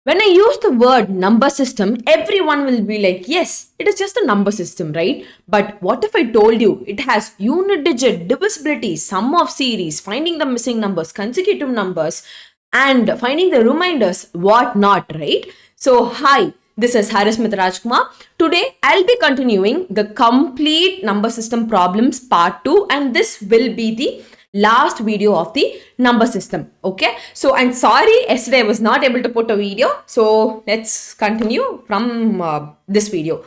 When I use the word number system, everyone will be like, yes, it is just a number system, right? But what if I told you it has unit digit, divisibility, sum of series, finding the missing numbers, consecutive numbers, and finding the reminders, what not, right? So, hi, this is Haris Rajkumar. Today, I'll be continuing the complete number system problems part 2, and this will be the last video of the number system. Okay, so I'm sorry yesterday I was not able to put a video, so let's continue from this video.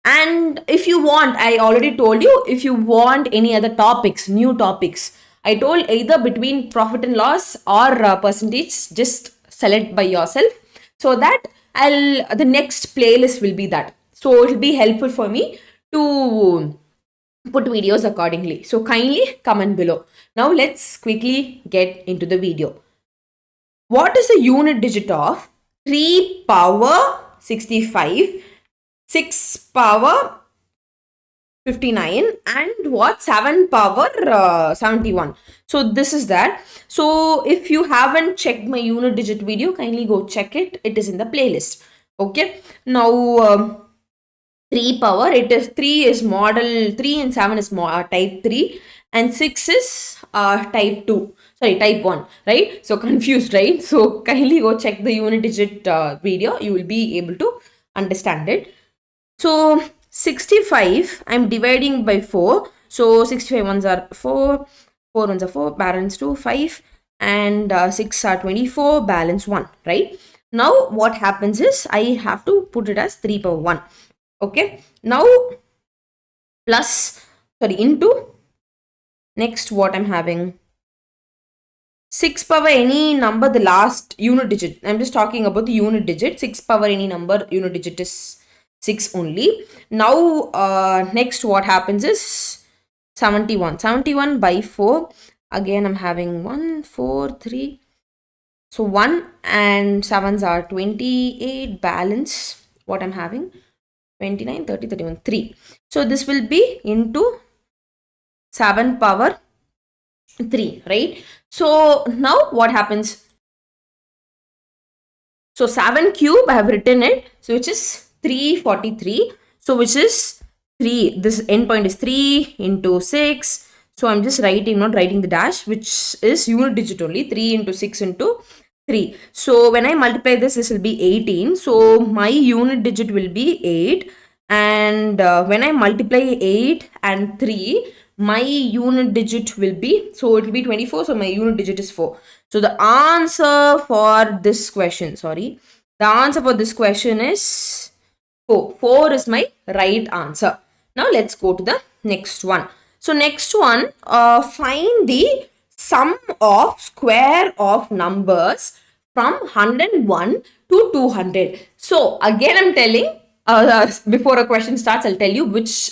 And if you want, I already told you, if you want any other topics, new topics, I told either between profit and loss or percentage, just select by yourself, so that the next playlist will be that, so it will be helpful for me to put videos accordingly. So kindly comment below. Now let's quickly get into the video. What is the unit digit of 3 power 65, 6 power 59, and what 7 power 71? So this is that. So if you haven't checked my unit digit video, kindly go check it. It is in the playlist. Okay. Now 3 power, it is 3 is model 3 and 7 is type 3 and 6 is type 2, sorry, type 1, right? So confused, right? So kindly go check the unit digit video, you will be able to understand it. So 65 I'm dividing by 4, so 65 ones are 4, 4 ones are 4, balance 2, 5, and 6 are 24, balance 1, right? Now what happens is I have to put it as 3 power 1. Okay, now into next what I'm having 6 power any number, the last unit digit. I'm just talking about the unit digit. 6 power any number, unit digit is 6 only. Now next what happens is 71 by 4. Again I'm having 1, 4, 3. So 1 and 7s are 28, balance what I'm having 29, 30, 31, 3. So this will be into 7 power 3, right? So now what happens? So 7 cube, I have written it, so which is 343. So which is 3, this endpoint is 3 into 6. So I'm just writing, not writing the dash, which is unit digit only, 3 into 6 into 3. So when I multiply this, this will be 18. So my unit digit will be 8. And when I multiply 8 and 3, my unit digit will be, so it will be 24. So my unit digit is 4. So the answer for this question, the answer for this question is 4. 4 is my right answer. Now let's go to the next one. So next one, find the sum of square of numbers from 101 to 200. So again I'm telling, before a question starts, I'll tell you which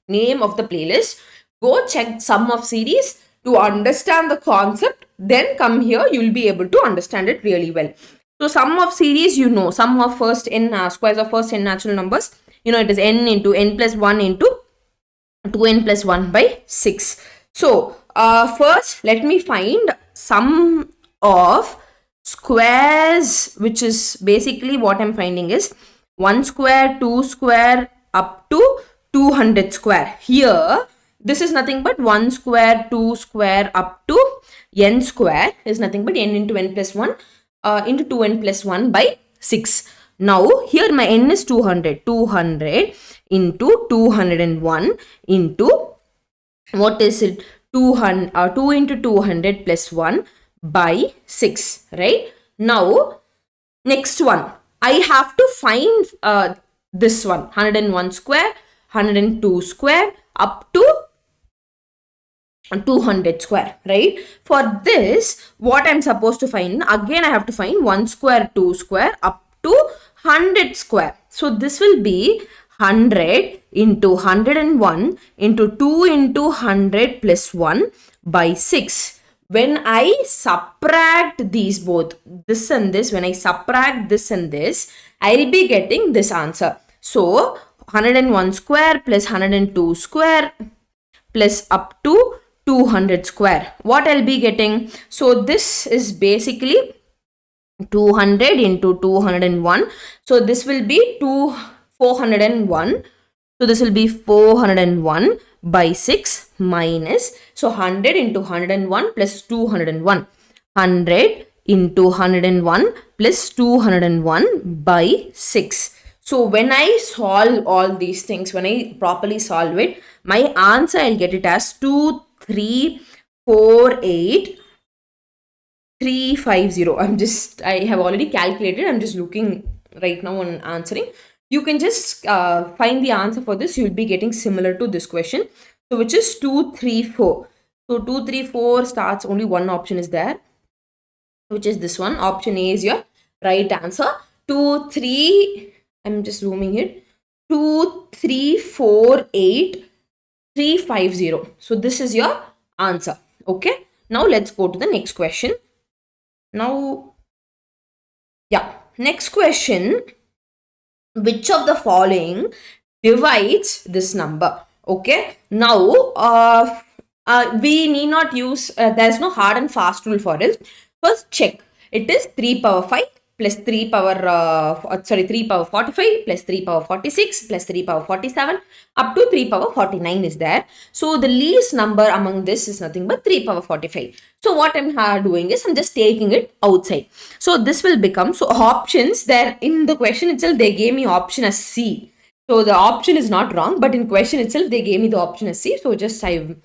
name of the playlist. Go check sum of series to understand the concept. Then come here, you will be able to understand it really well. So sum of series, you know, sum of first n squares of first n natural numbers. You know, it is n into n plus 1 into 2n plus 1 by 6. So first let me find sum of squares, which is basically what I'm finding is 1 square, 2 square up to 200 square. Here this is nothing but 1 square, 2 square up to n square is nothing but n into n plus 1 into 2n plus 1 by 6. Now here my n is 200. 200 into 201 into, what is it, 2 into 200 plus 1 by 6, right? Now next one, I have to find this one, 101 square, 102 square up to 200 square, right? For this, what I'm supposed to find, again I have to find 1 square, 2 square up to 100 square. So this will be 100 into 101 into 2 into 100 plus 1 by 6. When I subtract these both, this and this, when I subtract this and this, I'll be getting this answer. So 101 square plus 102 square plus up to 200 square. What I'll be getting? So this is basically 200 into 201. So this will be 401. So this will be 401 by 6 minus, so 100 into 101 plus 201. 100 into 101 plus 201 by 6. So when I solve all these things, when I properly solve it, my answer, I'll get it as 2348 350. I have already calculated. I'm just looking right now on answering. You can just find the answer for this. You'll be getting similar to this question. So which is 234. So 234 starts, only one option is there, which is this one. Option A is your right answer. 2 3, I'm just zooming it. 2348 350. So this is your answer. Okay. Now let's go to the next question. Now, yeah, next question. Which of the following divides this number? Okay. Now, we need not use, there's no hard and fast rule for it. First, check. It is 3 power 5 plus 3 power, 3 power 45 plus 3 power 46 plus 3 power 47 up to 3 power 49 is there. So the least number among this is nothing but 3 power 45. So what I'm doing is I'm just taking it outside. So this will become, so options there in the question itself, they gave me option as C. So the option is not wrong, but in question itself, they gave me the option as C. So just I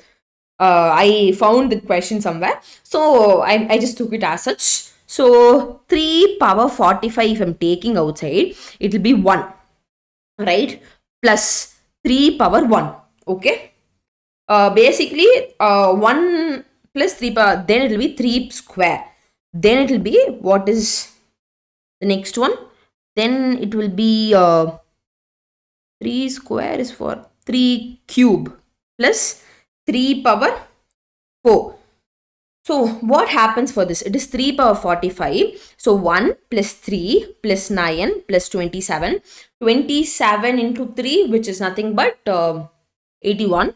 found the question somewhere. So I just took it as such. So 3 power 45, if I'm taking outside, it will be 1, right? Plus 3 power 1, okay? Basically, 1 plus 3 power, then it will be 3 square. Then it will be, what is the next one? Then it will be 3 square is for 3 cube plus 3 power 4. So what happens for this? It is 3 power 45. So 1 plus 3 plus 9 plus 27. 27 into 3, which is nothing but 81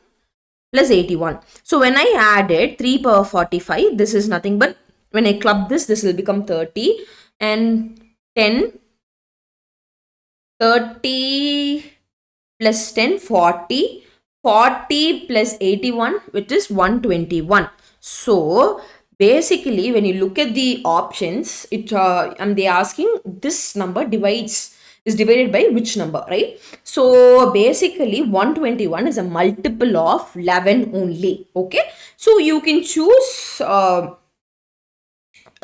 plus 81. So when I added 3 power 45, this is nothing but, when I club this will become 30 and 10, 30 plus 10, 40. 40 plus 81, which is 121. So basically, when you look at the options, they asking this number is divided by which number, right? So basically 121 is a multiple of 11 only. Okay, so you can choose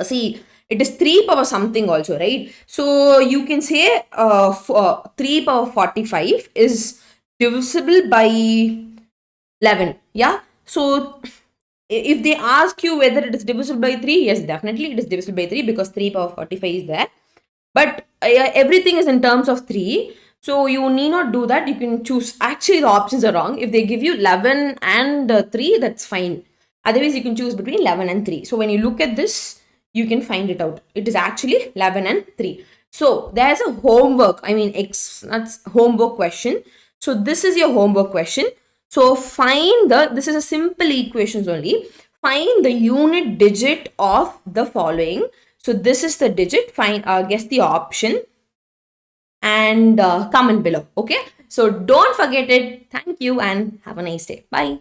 see, it is 3 power something also, right? So you can say 3 power 45 is divisible by 11. Yeah, so if they ask you whether it is divisible by 3, yes, definitely it is divisible by 3 because 3 power 45 is there. But everything is in terms of 3. So you need not do that. You can choose. Actually, the options are wrong. If they give you 11 and 3, that's fine. Otherwise, you can choose between 11 and 3. So when you look at this, you can find it out. It is actually 11 and 3. So there's a homework. That's homework question. So this is your homework question. So this is a simple equations only. Find the unit digit of the following. So this is the digit. Guess the option and comment below. Okay. So don't forget it. Thank you and have a nice day. Bye.